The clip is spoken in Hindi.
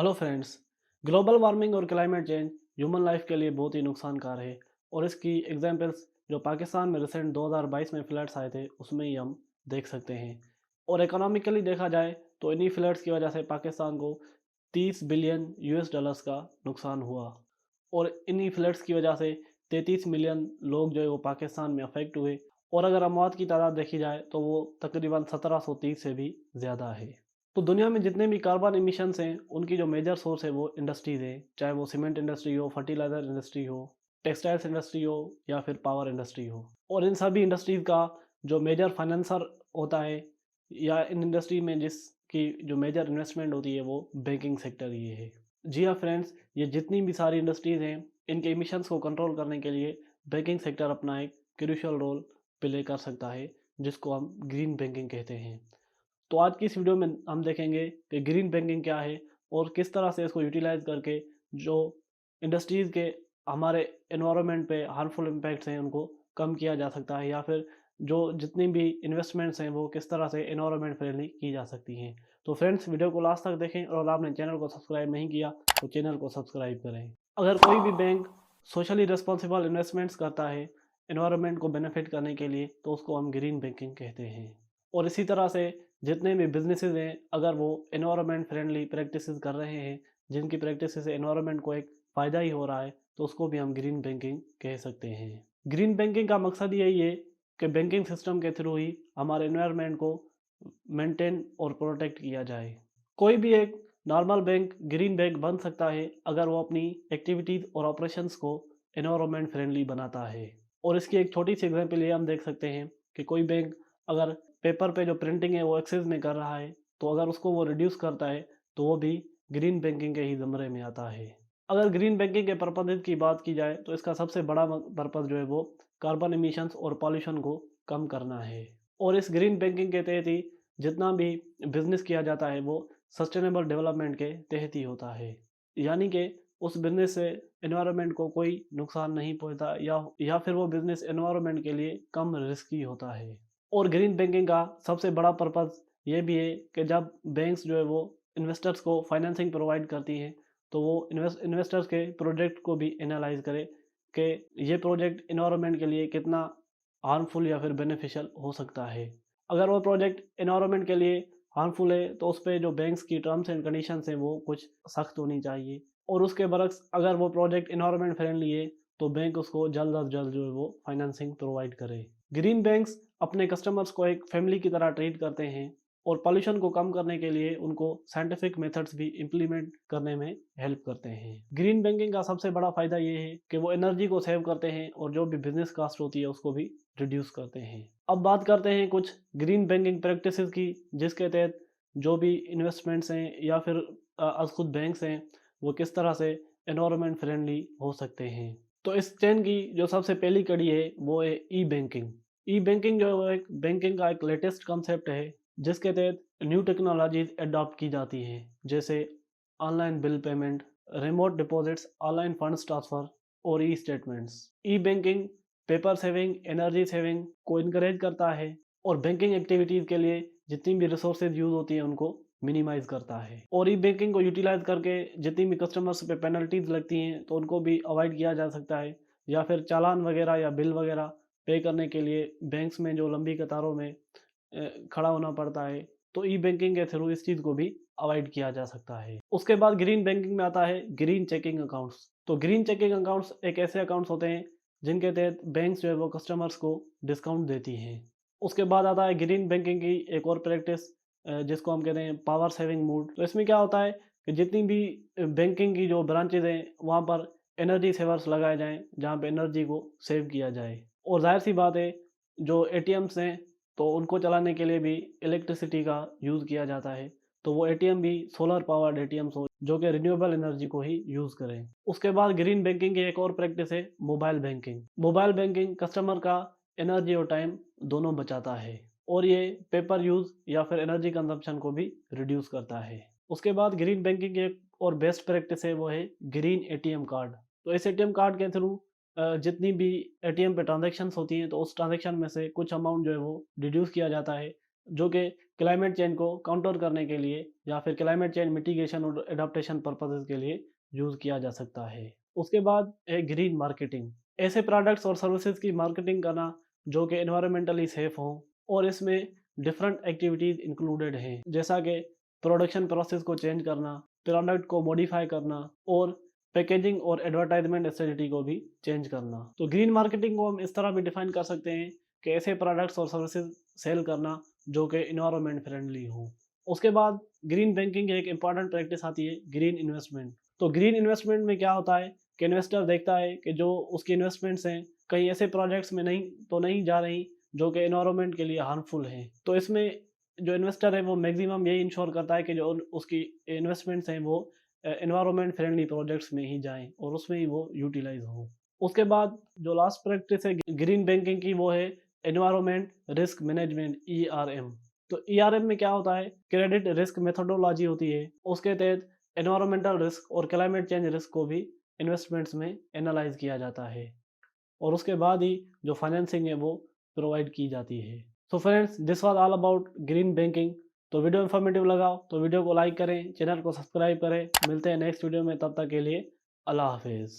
Hello friends. ग्लोबल वार्मिंग और क्लाइमेट चेंज ह्यूमन लाइफ के लिए बहुत ही नुकसानकार है और इसकी एग्जांपल्स जो पाकिस्तान में रिसेंट 2022 में फ्लड्स आए थे उसमें ही हम देख सकते हैं। और इकोनॉमिकली देखा जाए तो इन्हीं फ्लड्स की वजह से पाकिस्तान को 30 बिलियन यूएस डॉलर्स का नुकसान हुआ और इन्हीं फ्लड्स की वजह से 33 मिलियन लोग जो है वो पाकिस्तान में अफेक्ट हुए। और अगर अमवात की तादाद देखी जाए तो वो तकरीबन 1730 से भी ज़्यादा है। तो दुनिया में जितने भी कार्बन इमिशंस हैं उनकी जो मेजर सोर्स है वो इंडस्ट्रीज़ है, चाहे वो सीमेंट इंडस्ट्री हो, फर्टिलाइज़र इंडस्ट्री हो, टेक्सटाइल्स इंडस्ट्री हो या फिर पावर इंडस्ट्री हो। और इन सभी इंडस्ट्रीज़ का जो मेजर फाइनेंसर होता है या इन इंडस्ट्री में जिसकी जो मेजर इन्वेस्टमेंट होती है वो बैंकिंग सेक्टर ये है। जी हाँ फ्रेंड्स, ये जितनी भी सारी इंडस्ट्रीज़ हैं इनके इमिशंस को कंट्रोल करने के लिए बैंकिंग सेक्टर अपना एक क्रूशियल रोल प्ले कर सकता है, जिसको हम ग्रीन बैंकिंग कहते हैं। तो आज की इस वीडियो में हम देखेंगे कि ग्रीन बैंकिंग क्या है और किस तरह से इसको यूटिलाइज करके जो इंडस्ट्रीज़ के हमारे एनवायरनमेंट पे हार्मफुल इम्पैक्ट्स हैं उनको कम किया जा सकता है, या फिर जो जितनी भी इन्वेस्टमेंट्स हैं वो किस तरह से एनवायरनमेंट फ्रेंडली की जा सकती हैं। तो फ्रेंड्स, वीडियो को लास्ट तक देखें और आपने चैनल को सब्सक्राइब नहीं किया तो चैनल को सब्सक्राइब करें। अगर कोई भी बैंक सोशली रिस्पॉन्सिबल इन्वेस्टमेंट्स करता है एनवायरनमेंट को बेनिफिट करने के लिए तो उसको हम ग्रीन बैंकिंग कहते हैं। और इसी तरह से जितने भी बिजनेसेस हैं अगर वो एनवायरनमेंट फ्रेंडली प्रैक्टिसेस कर रहे हैं जिनकी प्रैक्टिस से एनवायरनमेंट को एक फ़ायदा ही हो रहा है तो उसको भी हम ग्रीन बैंकिंग कह सकते हैं। ग्रीन बैंकिंग का मकसद यही है कि बैंकिंग सिस्टम के थ्रू ही हमारे एनवायरनमेंट को मेंटेन और प्रोटेक्ट किया जाए। कोई भी एक नॉर्मल बैंक ग्रीन बैंक बन सकता है अगर वो अपनी एक्टिविटीज़ और ऑपरेशंस को एनवायरनमेंट फ्रेंडली बनाता है। और इसकी एक छोटी सी एग्जांपल ये हम देख सकते हैं कि कोई बैंक अगर पेपर पे जो प्रिंटिंग है वो एक्सेस में कर रहा है तो अगर उसको वो रिड्यूस करता है तो वो भी ग्रीन बैंकिंग के ही ज़मरे में आता है। अगर ग्रीन बैंकिंग के पर्पज़ की बात की जाए तो इसका सबसे बड़ा पर्पज़ जो है वो कार्बन एमिशंस और पॉल्यूशन को कम करना है। और इस ग्रीन बैंकिंग के तहत ही जितना भी बिजनेस किया जाता है वो सस्टेनेबल डेवलपमेंट के तहत ही होता है, यानी कि उस बिजनेस से एनवायरनमेंट को कोई नुकसान नहीं पहुंचता या फिर वो बिजनेस एनवायरनमेंट के लिए कम रिस्की होता है। और ग्रीन बैंकिंग का सबसे बड़ा पर्पस ये भी है कि जब बैंक्स जो है वो इन्वेस्टर्स को फाइनेंसिंग प्रोवाइड करती हैं तो वो इन्वेस्टर्स के प्रोजेक्ट को भी एनालाइज करे कि ये प्रोजेक्ट इन्वायरमेंट के लिए कितना हार्मफुल या फिर बेनिफिशियल हो सकता है। अगर वो प्रोजेक्ट इन्वायरमेंट के लिए हार्मफुल है तो उस पर जो बैंक्स की टर्म्स एंड कंडीशंस हैं वो कुछ सख्त होनी चाहिए। और उसके बरक्स अगर वो प्रोजेक्ट इन्वायरमेंट फ्रेंडली है तो बैंक उसको जल्द अज जल्द जो है वो फाइनेंसिंग प्रोवाइड करे। ग्रीन बैंक्स अपने कस्टमर्स को एक फैमिली की तरह ट्रीट करते हैं और पॉल्यूशन को कम करने के लिए उनको साइंटिफिक मेथड्स भी इम्प्लीमेंट करने में हेल्प करते हैं। ग्रीन बैंकिंग का सबसे बड़ा फायदा ये है कि वो एनर्जी को सेव करते हैं और जो भी बिजनेस कास्ट होती है उसको भी रिड्यूस करते हैं। अब बात करते हैं कुछ ग्रीन बैंकिंग प्रैक्टिसेस की जिसके तहत जो भी इन्वेस्टमेंट्स हैं या फिर खुद बैंक्स हैं वो किस तरह से एनवायरनमेंट फ्रेंडली हो सकते हैं। तो इस चेन की जो सबसे पहली कड़ी है वो है ई बैंकिंग। ई बैंकिंग जो है वो एक बैंकिंग का एक लेटेस्ट कंसेप्ट है जिसके तहत न्यू टेक्नोलॉजीज अडॉप्ट की जाती हैं, जैसे online bill payment, remote deposits, online funds transfer और e statements. E banking paper saving, energy saving को इनकरेज करता है और बैंकिंग एक्टिविटीज़ के लिए जितनी भी रिसोर्सेज यूज़ होती हैं उनको मिनिमाइज़ करता है। और ई बैंकिंग को यूटिलाइज़ करके जितनी भी कस्टमर्स पे पेनल्टीज़ लगती हैं तो उनको भी अवॉइड किया जा सकता है, या फिर चालान वगैरह या बिल वगैरह पे करने के लिए बैंक्स में जो लंबी कतारों में खड़ा होना पड़ता है तो ई बैंकिंग के थ्रू इस चीज़ को भी अवॉइड किया जा सकता है। उसके बाद ग्रीन बैंकिंग में आता है ग्रीन चेकिंग अकाउंट्स। तो ग्रीन चेकिंग अकाउंट्स एक ऐसे अकाउंट्स होते हैं जिनके तहत बैंक्स जो है वो कस्टमर्स को डिस्काउंट देती हैं। उसके बाद आता है ग्रीन बैंकिंग की एक और प्रैक्टिस जिसको हम कहते हैं पावर सेविंग मोड। तो इसमें क्या होता है कि जितनी भी बैंकिंग की जो ब्रांचेज हैं वहाँ पर एनर्जी सेवर्स लगाए जाएँ जहाँ पे एनर्जी को सेव किया जाए। और ज़ाहिर सी बात है जो एटीएम्स हैं तो उनको चलाने के लिए भी इलेक्ट्रिसिटी का यूज़ किया जाता है, तो वो एटीएम भी सोलर पावर्ड एटीएम्स हो जो कि रिन्यूएबल एनर्जी को ही यूज़ करें। उसके बाद ग्रीन बैंकिंग की एक और प्रैक्टिस है mobile banking. Mobile banking customer का एनर्जी और टाइम दोनों बचाता है और ये पेपर यूज़ या फिर एनर्जी कंजम्पशन को भी रिड्यूस करता है। उसके बाद ग्रीन बैंकिंग की एक और बेस्ट प्रैक्टिस है वो है ग्रीन एटीएम कार्ड। तो इस एटीएम कार्ड के थ्रू जितनी भी एटीएम पे ट्रांजैक्शंस होती हैं तो उस ट्रांजैक्शन में से कुछ अमाउंट जो है वो डिड्यूस किया जाता है जो कि क्लाइमेट चेंज को काउंटर करने के लिए या फिर क्लाइमेट चेंज मिटिगेशन और एडाप्टेशन पर्पसेस के लिए यूज़ किया जा सकता है। उसके बाद है ग्रीन मार्केटिंग। ऐसे प्रोडक्ट्स और सर्विसेज की मार्केटिंग करना जो कि एनवायरमेंटली सेफ हों और इसमें डिफरेंट एक्टिविटीज़ इंक्लूडेड हैं, जैसा कि प्रोडक्शन प्रोसेस को चेंज करना, प्रोडक्ट को मॉडिफाई करना और पैकेजिंग और एडवर्टाइजमेंट स्ट्रेटजी को भी चेंज करना। तो ग्रीन मार्केटिंग को हम इस तरह भी डिफाइन कर सकते हैं कि ऐसे प्रोडक्ट्स और सर्विसेज सेल करना जो कि इन्वायरमेंट फ्रेंडली हो। उसके बाद ग्रीन बैंकिंग की एक इम्पॉर्टेंट प्रैक्टिस आती है ग्रीन इन्वेस्टमेंट। तो ग्रीन इन्वेस्टमेंट में क्या होता है कि इन्वेस्टर देखता है कि जो उसकी इन्वेस्टमेंट्स हैं कहीं ऐसे प्रोजेक्ट्स में नहीं जा रही जो कि एनवायरनमेंट के लिए हार्मफुल हैं। तो इसमें जो इन्वेस्टर है वो मैक्सिमम यही इंश्योर करता है कि जो उसकी इन्वेस्टमेंट्स हैं वो एनवायरनमेंट फ्रेंडली प्रोजेक्ट्स में ही जाएँ और उसमें ही वो यूटिलाइज़ हों। उसके बाद जो लास्ट प्रैक्टिस है ग्रीन बैंकिंग की वो है एनवायरनमेंट रिस्क मैनेजमेंट ईआरएम। तो ईआरएम में क्या होता है, क्रेडिट रिस्क मेथोडोलॉजी होती है। उसके तहत एनवायरमेंटल रिस्क और क्लाइमेट चेंज रिस्क को भी इन्वेस्टमेंट्स में एनालाइज किया जाता है और उसके बाद ही जो फाइनेंसिंग है वो प्रोवाइड की जाती है। So friends, this was all about green banking. तो वीडियो इन्फॉर्मेटिव लगा तो वीडियो को लाइक करें, चैनल को सब्सक्राइब करें। मिलते हैं नेक्स्ट वीडियो में, तब तक के लिए अल्लाह हाफिज़।